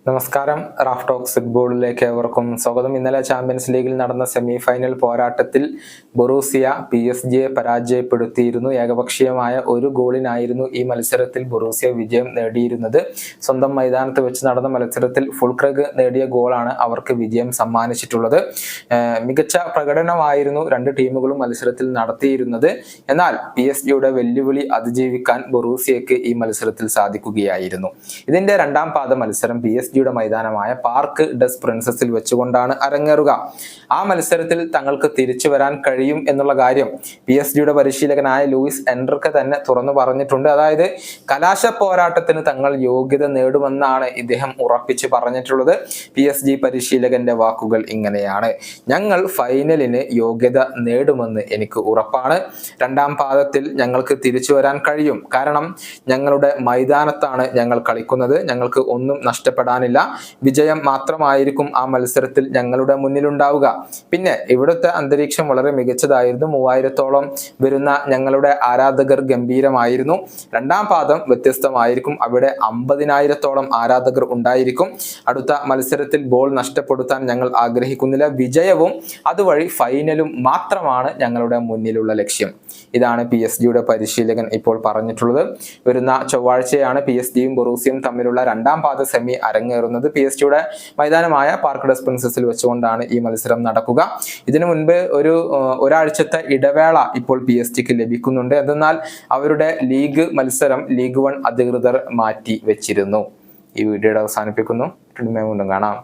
നമസ്കാരം. Raf talks ഫുട്ബോളിലേക്ക് ഏവർക്കും സ്വാഗതം. ഇന്നലെ ചാമ്പ്യൻസ് ലീഗിൽ നടന്ന സെമി ഫൈനൽ പോരാട്ടത്തിൽ ബൊറൂസിയ PSG പരാജയപ്പെടുത്തിയിരുന്നു. ഏകപക്ഷീയമായ ഒരു ഗോളിനായിരുന്നു ഈ മത്സരത്തിൽ ബൊറൂസിയ വിജയം നേടിയിരുന്നത്. സ്വന്തം മൈതാനത്ത് വെച്ച് നടന്ന മത്സരത്തിൽ ഫുൾക്രഗ് നേടിയ ഗോളാണ് അവർക്ക് വിജയം സമ്മാനിച്ചിട്ടുള്ളത്. മികച്ച പ്രകടനമായിരുന്നു രണ്ട് ടീമുകളും മത്സരത്തിൽ നടത്തിയിരുന്നത്. എന്നാൽ PSG വെല്ലുവിളി അതിജീവിക്കാൻ ബൊറൂസിയക്ക് ഈ മത്സരത്തിൽ സാധിക്കുകയായിരുന്നു. ഇതിന്റെ രണ്ടാം പാദ മത്സരം PSG മൈതാനമായ പാർക്ക് ഡെസ് പ്രിൻസസിൽ വെച്ചുകൊണ്ടാണ് അരങ്ങേറുക. ആ മത്സരത്തിൽ തങ്ങൾക്ക് തിരിച്ചു വരാൻ കഴിയും എന്നുള്ള കാര്യം PSG പരിശീലകനായ ലൂയിസ് എൻറിക്കെ തന്നെ തുറന്നു പറഞ്ഞിട്ടുണ്ട്. അതായത് കലാശ പോരാട്ടത്തിന് തങ്ങൾ യോഗ്യത നേടുമെന്നാണ് ഇദ്ദേഹം ഉറപ്പിച്ച് പറഞ്ഞിട്ടുള്ളത്. PSG പരിശീലകന്റെ വാക്കുകൾ ഇങ്ങനെയാണ്: ഞങ്ങൾ ഫൈനലിന് യോഗ്യത നേടുമെന്ന് എനിക്ക് ഉറപ്പാണ്. രണ്ടാം പാദത്തിൽ ഞങ്ങൾക്ക് തിരിച്ചു വരാൻ കഴിയും. കാരണം ഞങ്ങളുടെ മൈതാനത്താണ് ഞങ്ങൾ കളിക്കുന്നത്. ഞങ്ങൾക്ക് ഒന്നും നഷ്ടപ്പെടാനില്ല. വിജയം മാത്രമായിരിക്കും ആ മത്സരത്തിൽ ഞങ്ങളുടെ മുന്നിലുണ്ടാവുക. പിന്നെ ഇവിടുത്തെ അന്തരീക്ഷം വളരെ മികച്ചതായിരുന്നു. 3000-ഓളം വരുന്ന ഞങ്ങളുടെ ആരാധകർ ഗംഭീരമായിരുന്നു. രണ്ടാം പാദം വ്യത്യസ്തമായിരിക്കും. അവിടെ 50,000-ഓളം ആരാധകർ ഉണ്ടായിരിക്കും. അടുത്ത മത്സരത്തിൽ ബോൾ നഷ്ടപ്പെടുത്താൻ ഞങ്ങൾ ആഗ്രഹിക്കുന്നില്ല. വിജയവും അതുവഴി ഫൈനലും മാത്രമാണ് ഞങ്ങളുടെ മുന്നിലുള്ള ലക്ഷ്യം. ഇതാണ് PSG പരിശീലകൻ ഇപ്പോൾ പറഞ്ഞിട്ടുള്ളത്. വരുന്ന ചൊവ്വാഴ്ചയാണ് PSG-യും ബൊറൂസിയയും തമ്മിലുള്ള രണ്ടാം പാദ സെമി അരങ്ങേറുന്നത്. PSG മൈതാനമായ പാർക്ക് ഡെസ് പ്രിൻസസിൽ വെച്ചുകൊണ്ടാണ് ഈ മത്സരം നടക്കുക. ഇതിനു മുൻപ് ഒരാഴ്ചത്തെ ഇടവേള ഇപ്പോൾ PSG-ക്ക് ലഭിക്കുന്നുണ്ട്. എന്നാൽ അവരുടെ ലീഗ് മത്സരം ലീഗ് 1 അധികൃതർ മാറ്റി വെച്ചിരുന്നു. ഈ വീഡിയോയുടെ അവസാനിപ്പിക്കുന്നു. വീണ്ടും കാണാം.